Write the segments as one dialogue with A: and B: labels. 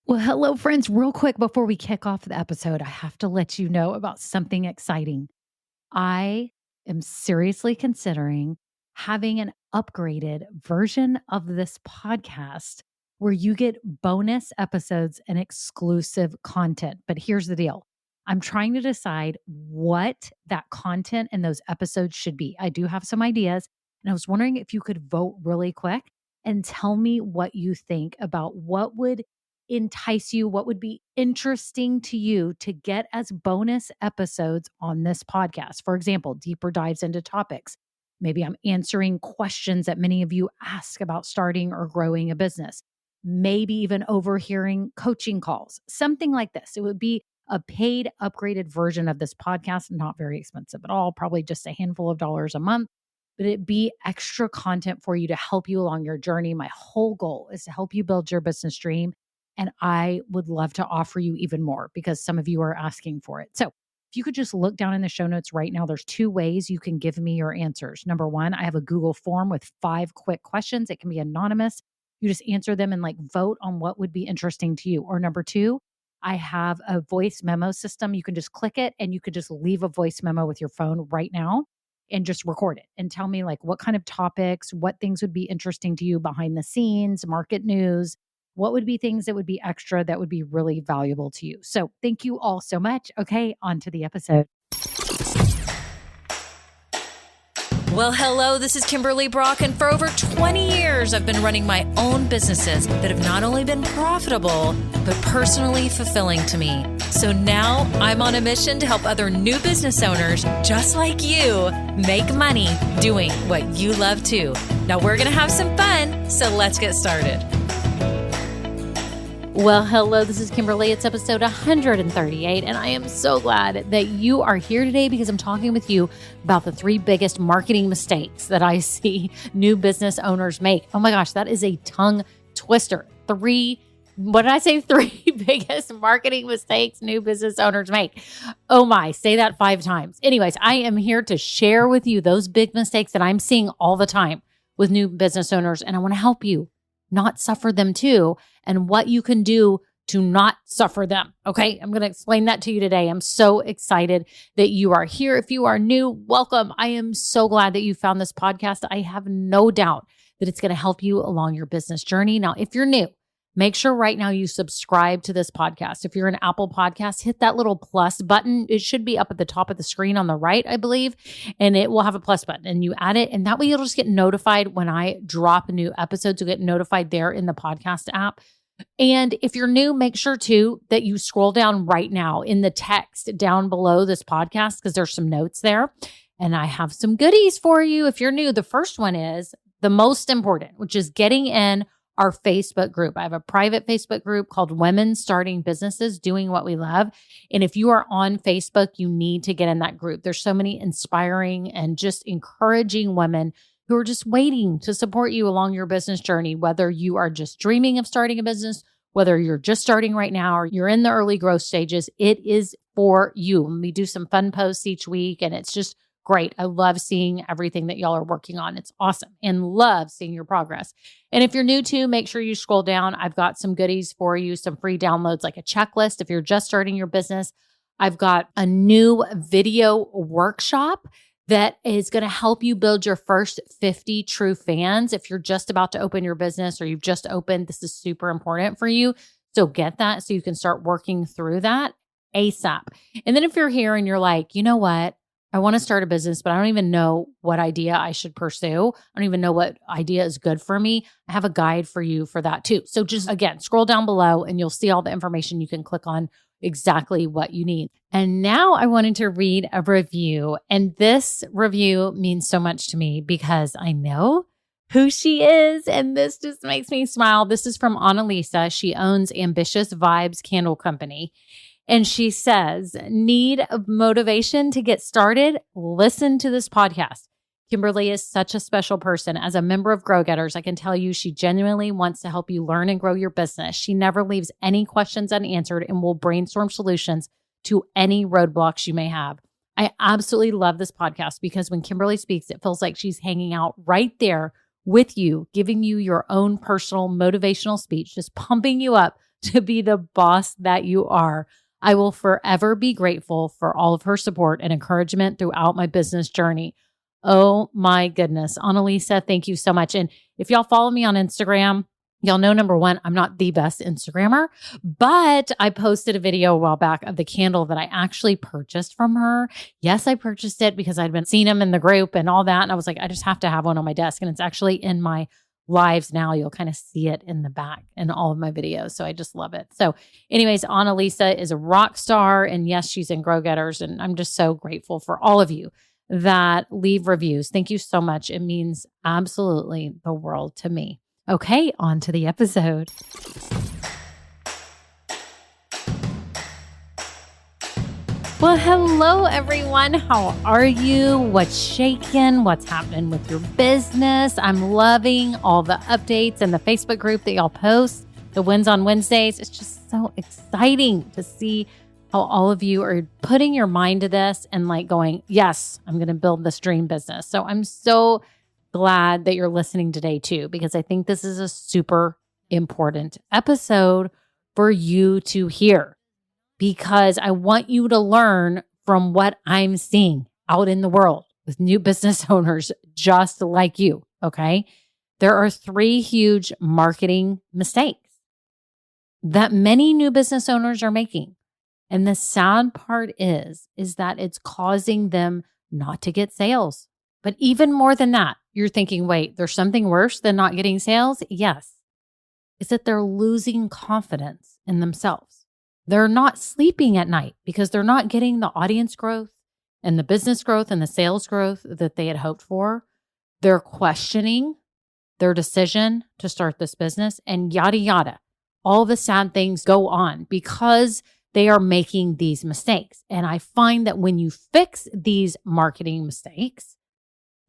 A: Well, hello, friends. Real quick before we kick off the episode, I have to let you know about something exciting. I am seriously considering having an upgraded version of this podcast where you get bonus episodes and exclusive content. But here's the deal, I'm trying to decide what that content and those episodes should be. I do have some ideas, and I was wondering if you could vote really quick and tell me what you think about what would entice you, what would be interesting to you to get as bonus episodes on this podcast. For example, deeper dives into topics. Maybe I'm answering questions that many of you ask about starting or growing a business. Maybe even overhearing coaching calls, something like this. It would be a paid, upgraded version of this podcast, not very expensive at all, probably just a handful of dollars a month, but it be extra content for you to help you along your journey. My whole goal is to help you build your business dream. And I would love to offer you even more because some of you are asking for it. So if you could just look down in the show notes right now, there's two ways you can give me your answers. Number one, I have a Google form with 5 quick questions. It can be anonymous. You just answer them and vote on what would be interesting to you. Or number two, I have a voice memo system. You can just click it and you could just leave a voice memo with your phone right now and just record it and tell me what kind of topics, what things would be interesting to you behind the scenes, market news, what would be things that would be extra that would be really valuable to you. So thank you all so much. Okay, on to the episode.
B: Well, hello, this is Kimberly Brock, and for over 20 years, I've been running my own businesses that have not only been profitable, but personally fulfilling to me. So now I'm on a mission to help other new business owners just like you make money doing what you love too. Now we're going to have some fun, so let's get started.
A: Well, hello, this is Kimberly. It's episode 138, and I am so glad that you are here today because I'm talking with you about the 3 biggest marketing mistakes that I see new business owners make. Oh my gosh, that is a tongue twister. 3 biggest marketing mistakes new business owners make. Oh my, say that 5 times. Anyways, I am here to share with you those big mistakes that I'm seeing all the time with new business owners, and I want to help you not suffer them too, and what you can do to not suffer them. Okay, I'm going to explain that to you today. I'm so excited that you are here. If you are new, welcome. I am so glad that you found this podcast. I have no doubt that it's going to help you along your business journey. Now, if you're new, make sure right now you subscribe to this podcast. If you're an Apple Podcast, hit that little plus button. It should be up at the top of the screen on the right, I believe, and it will have a plus button, and you add it, and that way you'll just get notified when I drop new episodes. You'll get notified there in the podcast app. And if you're new, make sure too that you scroll down right now in the text down below this podcast because there's some notes there, and I have some goodies for you if you're new. The first one is the most important, which is getting in our Facebook group. I have a private Facebook group called Women Starting Businesses Doing What We Love. And if you are on Facebook, you need to get in that group. There's so many inspiring and just encouraging women who are just waiting to support you along your business journey, whether you are just dreaming of starting a business, whether you're just starting right now or you're in the early growth stages, it is for you. And we do some fun posts each week, and it's just great. I love seeing everything that y'all are working on. It's awesome, and love seeing your progress. And if you're new too, make sure you scroll down. I've got some goodies for you, some free downloads like a checklist. If you're just starting your business, I've got a new video workshop that is going to help you build your first 50 true fans. If you're just about to open your business or you've just opened, this is super important for you. So get that so you can start working through that ASAP. And then if you're here and you're like, you know what? I want to start a business, but I don't even know what idea I should pursue. I don't even know what idea is good for me. I have a guide for you for that too. So just again, scroll down below and you'll see all the information. You can click on exactly what you need. And now I wanted to read a review. And this review means so much to me because I know who she is. And this just makes me smile. This is from Annalisa. She owns Ambitious Vibes Candle Company. And she says, need motivation to get started? Listen to this podcast. Kimberly is such a special person. As a member of Grow Getters, I can tell you she genuinely wants to help you learn and grow your business. She never leaves any questions unanswered and will brainstorm solutions to any roadblocks you may have. I absolutely love this podcast because when Kimberly speaks, it feels like she's hanging out right there with you, giving you your own personal motivational speech, just pumping you up to be the boss that you are. I will forever be grateful for all of her support and encouragement throughout my business journey. Oh my goodness. Annalisa, thank you so much. And if y'all follow me on Instagram, y'all know, number one, I'm not the best Instagrammer, but I posted a video a while back of the candle that I actually purchased from her. Yes, I purchased it because I'd been seeing them in the group and all that. And I was like, I just have to have one on my desk. And it's actually in my lives now. You'll kind of see it in the back in all of my videos. So I just love it. So anyways, Annalisa is a rock star. And yes, she's in Grow Getters. And I'm just so grateful for all of you that leave reviews. Thank you so much. It means absolutely the world to me. Okay, on to the episode. Well, hello, everyone. How are you? What's shaking? What's happening with your business? I'm loving all the updates and the Facebook group that y'all post, the wins on Wednesdays. It's just so exciting to see how all of you are putting your mind to this and like going, yes, I'm going to build this dream business. So I'm so glad that you're listening today too, because I think this is a super important episode for you to hear, because I want you to learn from what I'm seeing out in the world with new business owners just like you, okay? There are 3 huge marketing mistakes that many new business owners are making. And the sad part is that it's causing them not to get sales. But even more than that, you're thinking, wait, there's something worse than not getting sales? Yes. It's that they're losing confidence in themselves. They're not sleeping at night because they're not getting the audience growth and the business growth and the sales growth that they had hoped for. They're questioning their decision to start this business and yada, yada. All the sad things go on because they are making these mistakes. And I find that when you fix these marketing mistakes,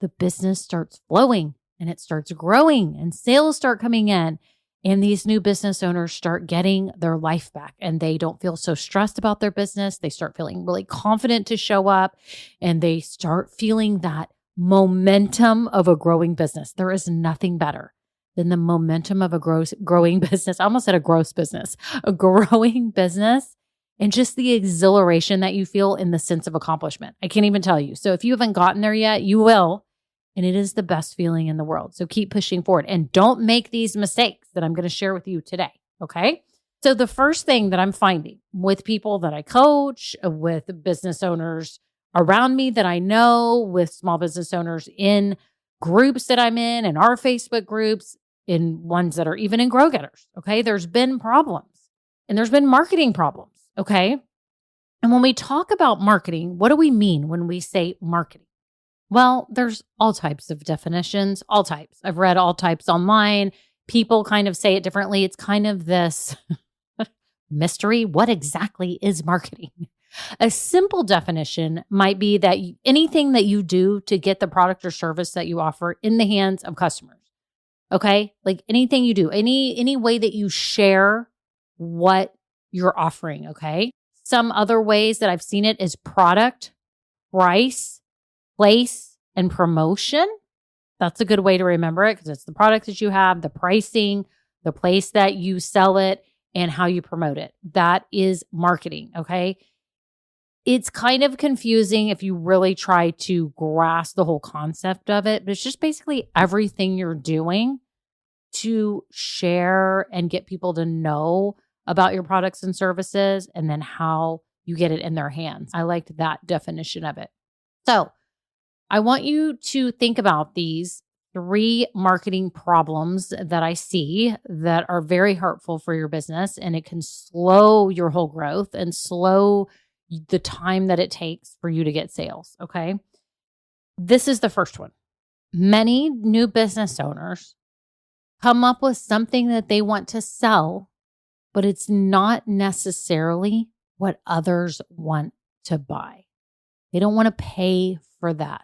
A: the business starts flowing and it starts growing and sales start coming in. And these new business owners start getting their life back and they don't feel so stressed about their business. They start feeling really confident to show up and they start feeling that momentum of a growing business. There is nothing better than the momentum of a growing business. I almost said a gross business, a growing business, and just the exhilaration that you feel in the sense of accomplishment. I can't even tell you. So if you haven't gotten there yet, you will. And it is the best feeling in the world. So keep pushing forward and don't make these mistakes that I'm going to share with you today. Okay. So the first thing that I'm finding with people that I coach, with business owners around me that I know, with small business owners in groups that I'm in our Facebook groups, in ones that are even in Grow Getters. Okay. There's been problems and there's been marketing problems. Okay. And when we talk about marketing, what do we mean when we say marketing? Well, there's all types of definitions, all types. I've read all types online. People kind of say it differently. It's kind of this mystery. What exactly is marketing? A simple definition might be that anything that you do to get the product or service that you offer in the hands of customers. Okay? Like anything you do, any way that you share what you're offering. Okay? Some other ways that I've seen it is product, price, place, and promotion. That's a good way to remember it because it's the product that you have, the pricing, the place that you sell it, and how you promote it. That is marketing, okay? It's kind of confusing if you really try to grasp the whole concept of it, but it's just basically everything you're doing to share and get people to know about your products and services and then how you get it in their hands. I liked that definition of it. So, I want you to think about these 3 marketing problems that I see that are very hurtful for your business, and it can slow your whole growth and slow the time that it takes for you to get sales. Okay. This is the first one. Many new business owners come up with something that they want to sell, but it's not necessarily what others want to buy. They don't want to pay for that.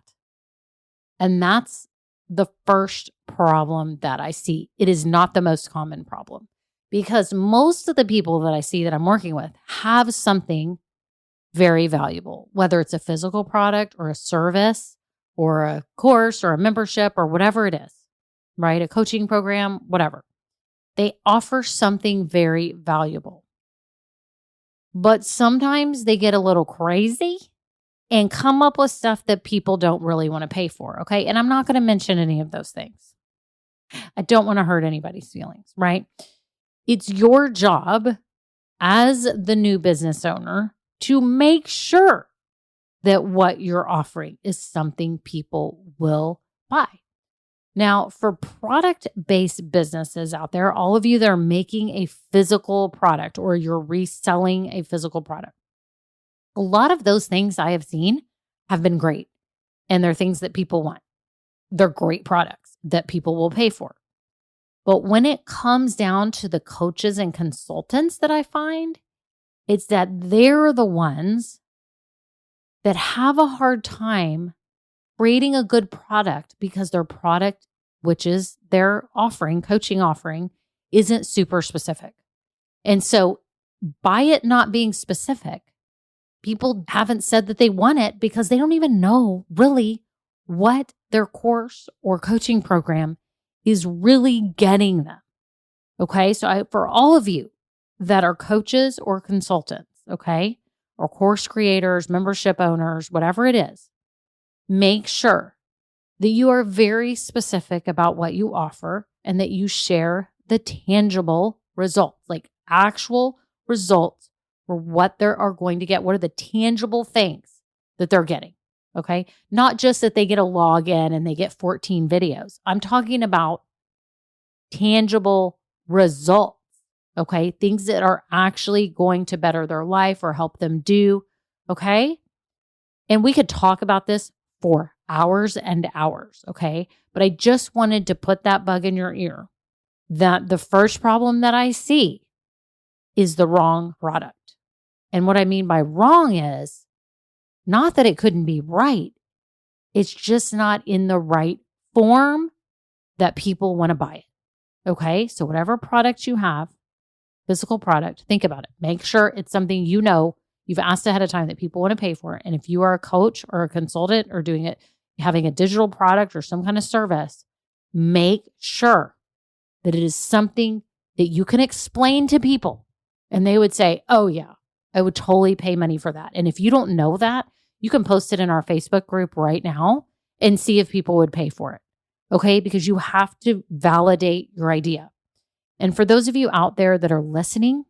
A: And that's the first problem that I see. It is not the most common problem because most of the people that I see that I'm working with have something very valuable, whether it's a physical product or a service or a course or a membership or whatever it is. right? A coaching program, whatever. They offer something very valuable. But sometimes they get a little crazy and come up with stuff that people don't really want to pay for, okay? And I'm not going to mention any of those things. I don't want to hurt anybody's feelings, right? It's your job as the new business owner to make sure that what you're offering is something people will buy. Now, for product-based businesses out there, all of you that are making a physical product or you're reselling a physical product, a lot of those things I have seen have been great, and they're things that people want. They're great products that people will pay for. But when it comes down to the coaches and consultants that I find, it's that they're the ones that have a hard time creating a good product because their product, which is their offering, coaching offering, isn't super specific. And so by it not being specific, people haven't said that they want it because they don't even know really what their course or coaching program is really getting them. Okay. So for all of you that are coaches or consultants, okay, or course creators, membership owners, whatever it is, make sure that you are very specific about what you offer and that you share the tangible results, like actual results for what they are going to get. What are the tangible things that they're getting? Okay. Not just that they get a login and they get 14 videos. I'm talking about tangible results. Okay. Things that are actually going to better their life or help them do. Okay. And we could talk about this for hours and hours. Okay. But I just wanted to put that bug in your ear that the first problem that I see is the wrong product. And what I mean by wrong is not that it couldn't be right. It's just not in the right form that people want to buy it. Okay. So whatever product you have, physical product, think about it. Make sure it's something you know you've asked ahead of time that people want to pay for. And if you are a coach or a consultant or doing it, having a digital product or some kind of service, make sure that it is something that you can explain to people. And they would say, oh yeah, I would totally pay money for that. And if you don't know that, you can post it in our Facebook group right now and see if people would pay for it. Okay. Because you have to validate your idea. And for those of you out there that are listening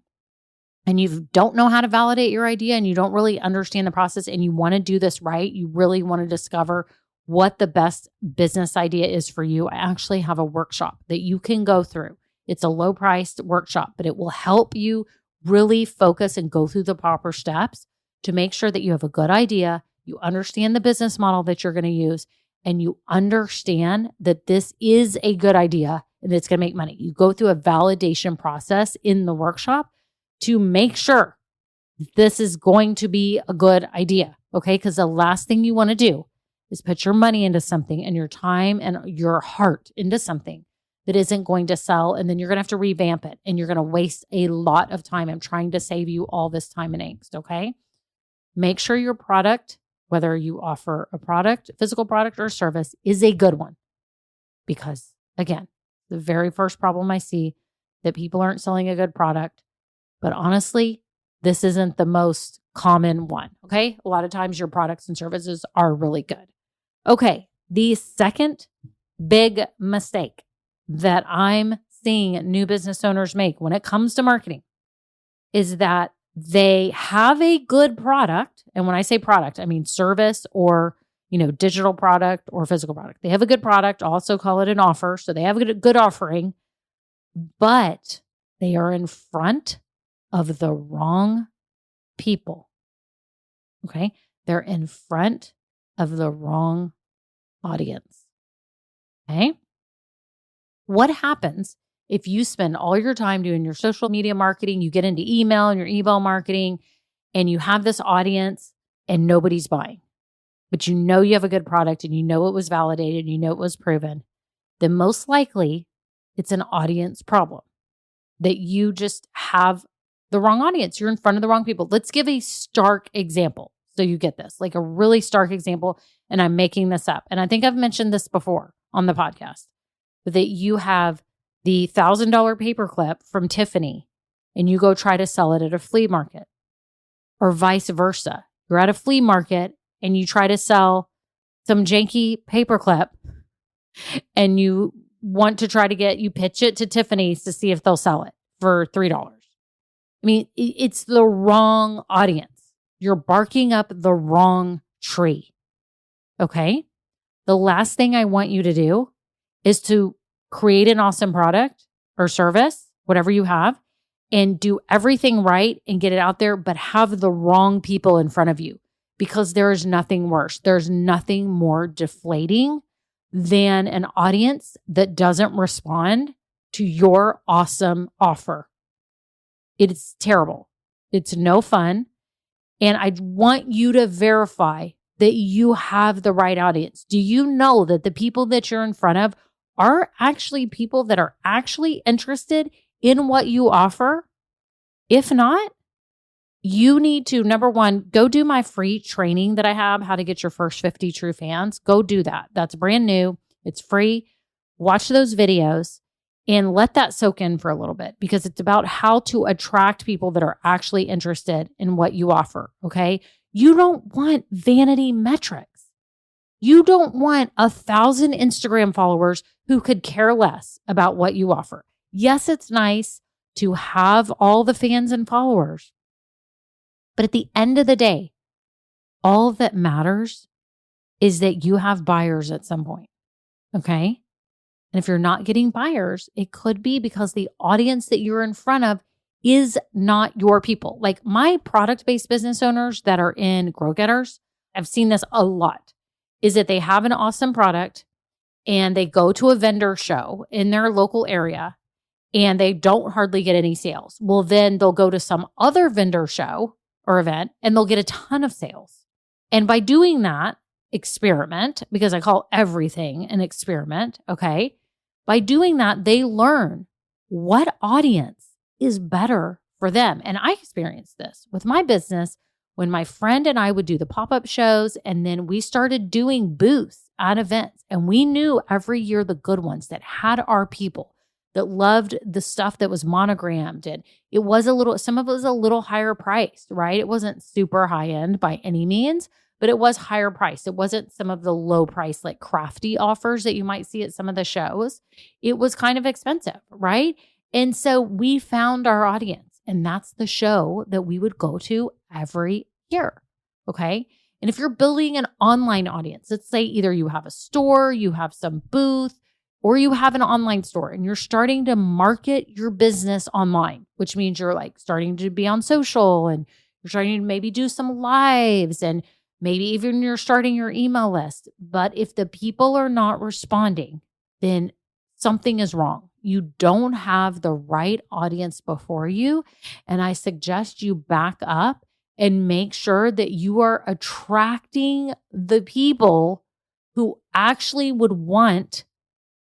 A: and you don't know how to validate your idea and you don't really understand the process and you want to do this right, you really want to discover what the best business idea is for you, I actually have a workshop that you can go through. It's a low-priced workshop, but it will help you really focus and go through the proper steps to make sure that you have a good idea, you understand the business model that you're going to use, and you understand that this is a good idea and it's going to make money. You go through a validation process in the workshop to make sure this is going to be a good idea, okay? Because the last thing you want to do is put your money into something and your time and your heart into something that isn't going to sell, and then you're going to have to revamp it, and you're going to waste a lot of time. I'm trying to save you all this time and angst, okay? Make sure your product, whether you offer a product, physical product or service, is a good one. Because again, the very first problem I see that people aren't selling a good product. But honestly, this isn't the most common one, okay? A lot of times your products and services are really good. Okay, the second big mistake that I'm seeing new business owners make when it comes to marketing is that they have a good product. And when I say product, I mean service or, digital product or physical product. They have a good product, also call it an offer. So they have a good offering, but they are in front of the wrong people. Okay. They're in front of the wrong audience. Okay. What happens if you spend all your time doing your social media marketing, you get into email and your email marketing, and you have this audience and nobody's buying, but you know you have a good product and you know it was validated, you know it was proven, then most likely it's an audience problem that you just have the wrong audience. You're in front of the wrong people. Let's give a stark example so you get this, like a really stark example, and I'm making this up. And I think I've mentioned this before on the podcast. but that you have the $1,000 paperclip from Tiffany and you go try to sell it at a flea market, or vice versa. You're at a flea market and you try to sell some janky paperclip and you want to try to you pitch it to Tiffany's to see if they'll sell it for $3. I mean, it's the wrong audience. You're barking up the wrong tree. Okay? The last thing I want you to do is to create an awesome product or service, whatever you have, and do everything right and get it out there, but have the wrong people in front of you, because there is nothing worse. There's nothing more deflating than an audience that doesn't respond to your awesome offer. It's terrible. It's no fun. And I want you to verify that you have the right audience. Do you know that the people that you're in front of are actually people that are actually interested in what you offer? If not, you need to, number one, go do my free training that I have, how to get your first 50 true fans. Go do that. That's brand new. It's free. Watch those videos and let that soak in for a little bit, because it's about how to attract people that are actually interested in what you offer. Okay. You don't want vanity metrics. You don't want 1,000 Instagram followers who could care less about what you offer. Yes, it's nice to have all the fans and followers, but at the end of the day, all that matters is that you have buyers at some point. Okay. And if you're not getting buyers, it could be because the audience that you're in front of is not your people. Like my product-based business owners that are in Grow Getters, I've seen this a lot, is that they have an awesome product and they go to a vendor show in their local area and they don't hardly get any sales. Well, then they'll go to some other vendor show or event and they'll get a ton of sales. And by doing that experiment, because I call everything an experiment, okay? By doing that, they learn what audience is better for them. And I experienced this with my business when my friend and I would do the pop-up shows, and then we started doing booths at events. And we knew every year the good ones that had our people, that loved the stuff that was monogrammed. And it was some of it was a little higher priced, right? It wasn't super high end by any means, but it was higher priced. It wasn't some of the low price, like crafty offers that you might see at some of the shows. It was kind of expensive, right? And so we found our audience, and that's the show that we would go to every year. Okay. And if you're building an online audience, let's say either you have a store, you have some booth, or you have an online store and you're starting to market your business online, which means you're like starting to be on social and you're starting to maybe do some lives and maybe even you're starting your email list. But if the people are not responding, then something is wrong. You don't have the right audience before you. And I suggest you back up and make sure that you are attracting the people who actually would want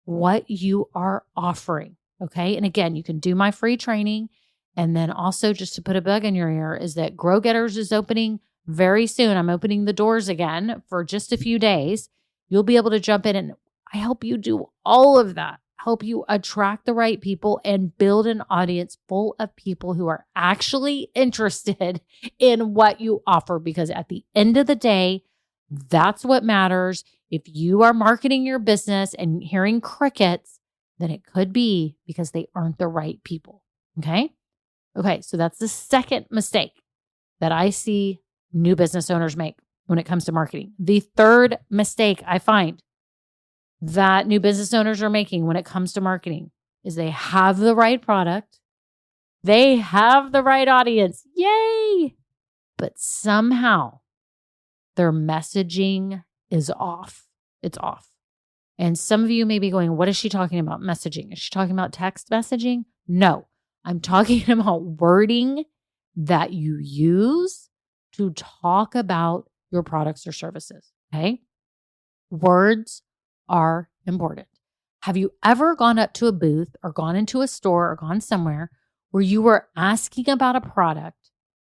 A: what you are offering. Okay. And again, you can do my free training. And then also, just to put a bug in your ear, is that Grow Getters is opening very soon. I'm opening the doors again for just a few days. You'll be able to jump in and I help you do all of that. Help you attract the right people and build an audience full of people who are actually interested in what you offer. Because at the end of the day, that's what matters. If you are marketing your business and hearing crickets, then it could be because they aren't the right people. Okay. Okay. So that's the second mistake that I see new business owners make when it comes to marketing. The third mistake I find that new business owners are making when it comes to marketing is they have the right product. They have the right audience. Yay! But somehow their messaging is off. It's off. And some of you may be going, what is she talking about messaging? Is she talking about text messaging? No, I'm talking about wording that you use to talk about your products or services. Okay. Words are important. Have you ever gone up to a booth or gone into a store or gone somewhere where you were asking about a product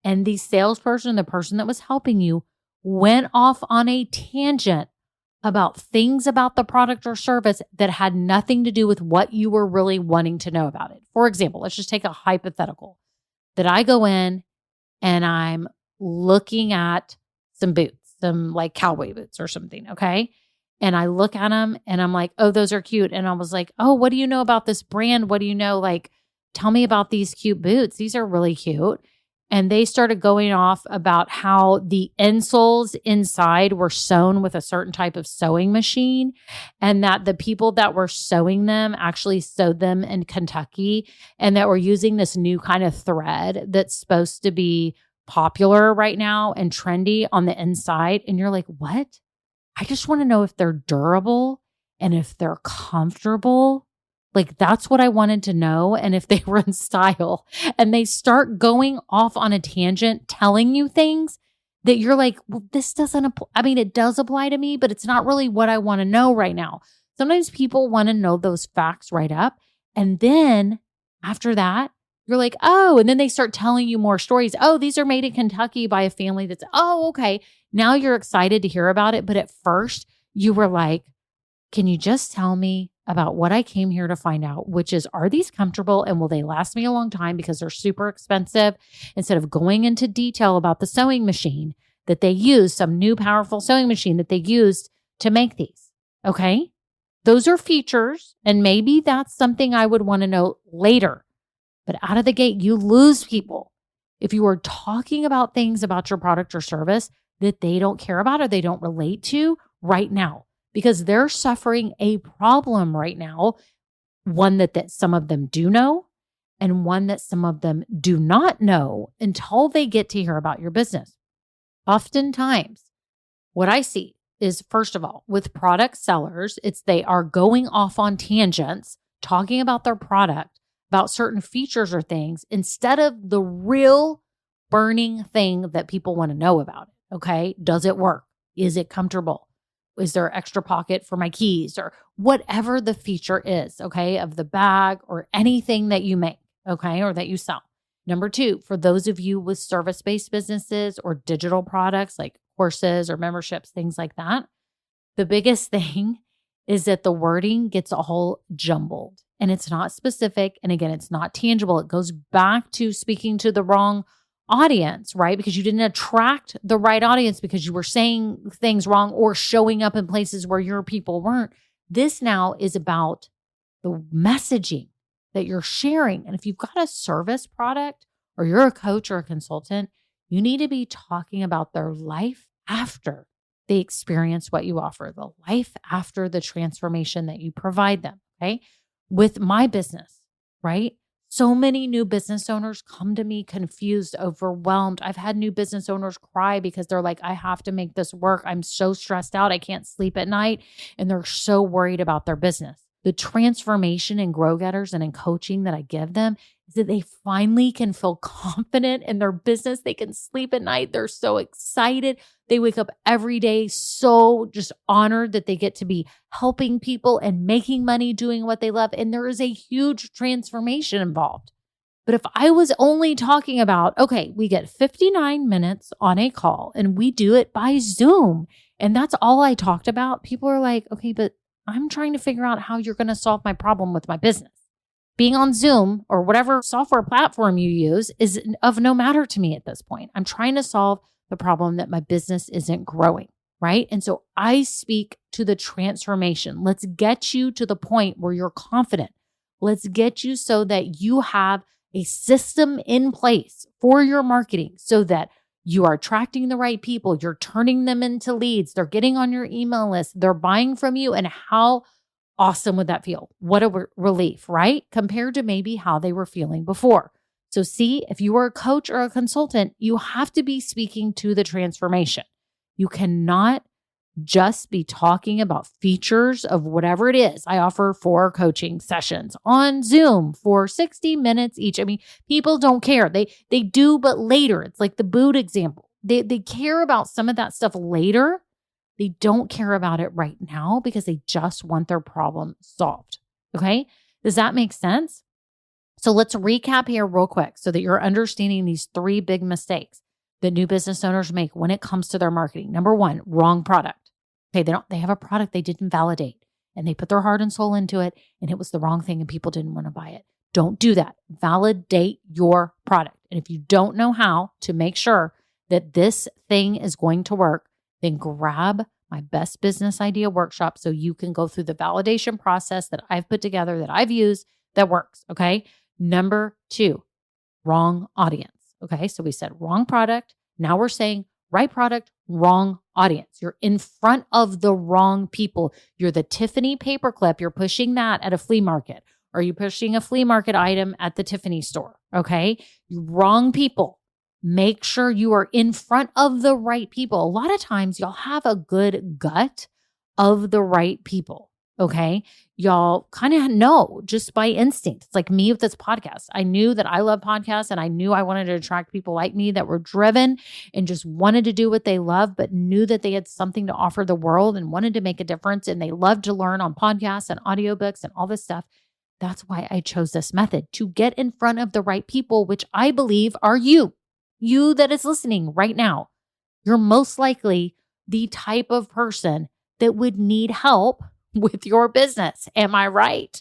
A: and the salesperson, the person that was helping you, went off on a tangent about things about the product or service that had nothing to do with what you were really wanting to know about it. For example, let's just take a hypothetical that I go in and I'm looking at some boots, some like cowboy boots or something. Okay. And I look at them and I'm like, oh, those are cute. And I was like, oh, what do you know about this brand? What do you know? Like, tell me about these cute boots. These are really cute. And they started going off about how the insoles inside were sewn with a certain type of sewing machine, and that the people that were sewing them actually sewed them in Kentucky, and that we're using this new kind of thread that's supposed to be popular right now and trendy on the inside. And you're like, what? I just want to know if they're durable and if they're comfortable. Like, that's what I wanted to know. And if they were in style, and they start going off on a tangent, telling you things that you're like, well, this doesn't apply. I mean, it does apply to me, but it's not really what I want to know right now. Sometimes people want to know those facts right up. And then after that, you're like, oh, and then they start telling you more stories. Oh, these are made in Kentucky by a family that's, oh, okay. Now you're excited to hear about it. But at first you were like, can you just tell me about what I came here to find out, which is, are these comfortable and will they last me a long time because they're super expensive? Instead of going into detail about the sewing machine that they use, some new powerful sewing machine that they used to make these. Okay. Those are features. And maybe that's something I would want to know later. But out of the gate, you lose people if you are talking about things about your product or service that they don't care about or they don't relate to right now, because they're suffering a problem right now, one that some of them do know and one that some of them do not know until they get to hear about your business. Oftentimes, what I see is, first of all, with product sellers, they are going off on tangents, talking about their product, about certain features or things, instead of the real burning thing that people want to know about it. Okay. Does it work? Is it comfortable? Is there an extra pocket for my keys, or whatever the feature is, okay, of the bag or anything that you make, okay, or that you sell. Number two, for those of you with service-based businesses or digital products like courses or memberships, things like that, the biggest thing is that the wording gets all jumbled and it's not specific. And again, it's not tangible. It goes back to speaking to the wrong audience, right? Because you didn't attract the right audience because you were saying things wrong or showing up in places where your people weren't. This now is about the messaging that you're sharing. And if you've got a service product or you're a coach or a consultant, you need to be talking about their life after they experience what you offer, the life after the transformation that you provide them. Okay. With my business, right? So many new business owners come to me confused, overwhelmed. I've had new business owners cry because they're like, I have to make this work. I'm so stressed out. I can't sleep at night. And they're so worried about their business. The transformation in Grow Getters and in coaching that I give them is that they finally can feel confident in their business. They can sleep at night. They're so excited. They wake up every day so just honored that they get to be helping people and making money doing what they love. And there is a huge transformation involved. But if I was only talking about, okay, we get 59 minutes on a call and we do it by Zoom, and that's all I talked about, people are like, okay, but I'm trying to figure out how you're going to solve my problem with my business. Being on Zoom or whatever software platform you use is of no matter to me at this point. I'm trying to solve the problem that my business isn't growing, right? And so I speak to the transformation. Let's get you to the point where you're confident. Let's get you so that you have a system in place for your marketing so that you are attracting the right people. You're turning them into leads. They're getting on your email list. They're buying from you. And how awesome would that feel? What a relief, right? Compared to maybe how they were feeling before. So see, if you are a coach or a consultant, you have to be speaking to the transformation. You cannot just be talking about features of whatever it is. I offer 4 coaching sessions on Zoom for 60 minutes each. I mean, people don't care. They do, but later. It's like the boot example. They care about some of that stuff later. They don't care about it right now because they just want their problem solved. Okay? Does that make sense? So let's recap here real quick so that you're understanding these 3 big mistakes that new business owners make when it comes to their marketing. Number 1, wrong product. Okay, they have a product they didn't validate and they put their heart and soul into it and it was the wrong thing and people didn't want to buy it. Don't do that. Validate your product. And if you don't know how to make sure that this thing is going to work, then grab my best business idea workshop so you can go through the validation process that I've put together, that I've used, that works. Okay. Number 2, wrong audience. Okay. So we said wrong product. Now we're saying right product, wrong audience. You're in front of the wrong people. You're the Tiffany paperclip. You're pushing that at a flea market. Or are you pushing a flea market item at the Tiffany store? Okay. Wrong people. Make sure you are in front of the right people. A lot of times y'all have a good gut of the right people. Okay. Y'all kind of know just by instinct. It's like me with this podcast. I knew that I love podcasts and I knew I wanted to attract people like me that were driven and just wanted to do what they love, but knew that they had something to offer the world and wanted to make a difference. And they loved to learn on podcasts and audiobooks and all this stuff. That's why I chose this method, to get in front of the right people, which I believe are you that is listening right now. You're most likely the type of person that would need help with your business. Am I right?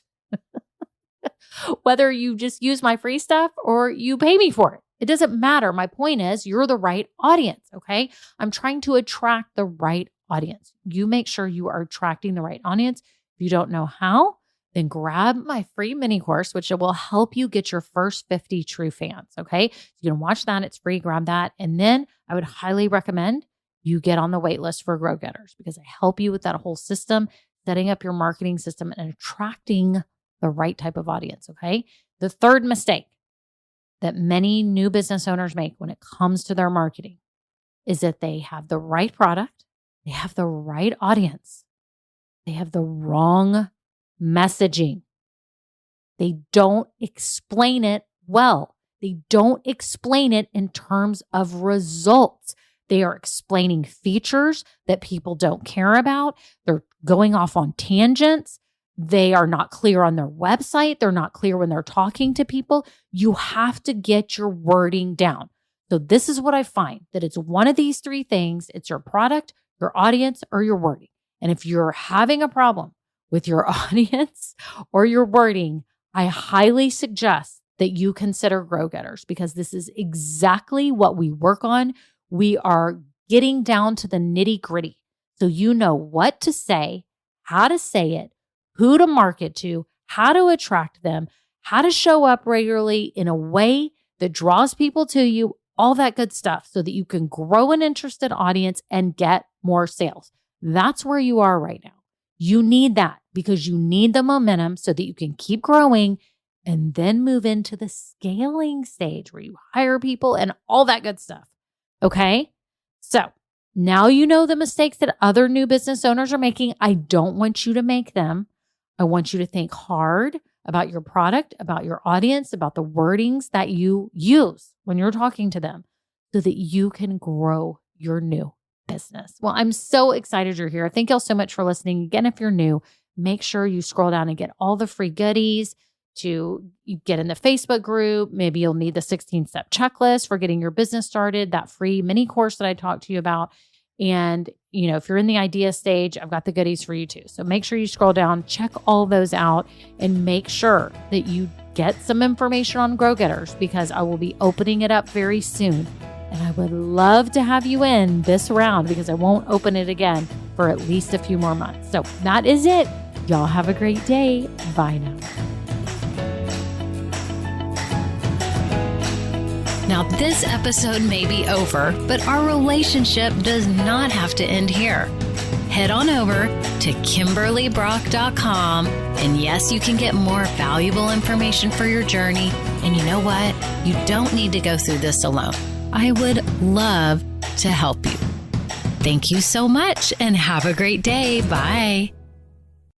A: Whether you just use my free stuff or you pay me for it, it doesn't matter. My point is you're the right audience. Okay. I'm trying to attract the right audience. You make sure you are attracting the right audience. If you don't know how, then grab my free mini course, which will help you get your first 50 true fans. Okay. So you can watch that. It's free. Grab that. And then I would highly recommend you get on the wait list for Grow Getters because I help you with that whole system, setting up your marketing system and attracting the right type of audience. Okay. The third mistake that many new business owners make when it comes to their marketing is that they have the right product, they have the right audience, they have the wrong messaging. They don't explain it well. They don't explain it in terms of results. They are explaining features that people don't care about. They're going off on tangents. They are not clear on their website. They're not clear when they're talking to people. You have to get your wording down. So this is what I find, that it's one of these 3 things. It's your product, your audience, or your wording. And if you're having a problem with your audience or your wording, I highly suggest that you consider Grow Getters because this is exactly what we work on. We are getting down to the nitty gritty. So you know what to say, how to say it, who to market to, how to attract them, how to show up regularly in a way that draws people to you, all that good stuff so that you can grow an interested audience and get more sales. That's where you are right now. You need that because you need the momentum so that you can keep growing and then move into the scaling stage where you hire people and all that good stuff. Okay? So now you know the mistakes that other new business owners are making. I don't want you to make them. I want you to think hard about your product, about your audience, about the wordings that you use when you're talking to them so that you can grow your new business. Well, I'm so excited you're here. Thank y'all so much for listening. Again, if you're new, make sure you scroll down and get all the free goodies to get in the Facebook group. Maybe you'll need the 16-step checklist for getting your business started, that free mini course that I talked to you about. And, if you're in the idea stage, I've got the goodies for you too. So make sure you scroll down, check all those out, and make sure that you get some information on Grow Getters because I will be opening it up very soon. And I would love to have you in this round because I won't open it again for at least a few more months. So that is it. Y'all have a great day. Bye now.
B: Now, this episode may be over, but our relationship does not have to end here. Head on over to KimberlyBrock.com. And yes, you can get more valuable information for your journey. And you know what? You don't need to go through this alone. I would love to help you. Thank you so much and have a great day. Bye.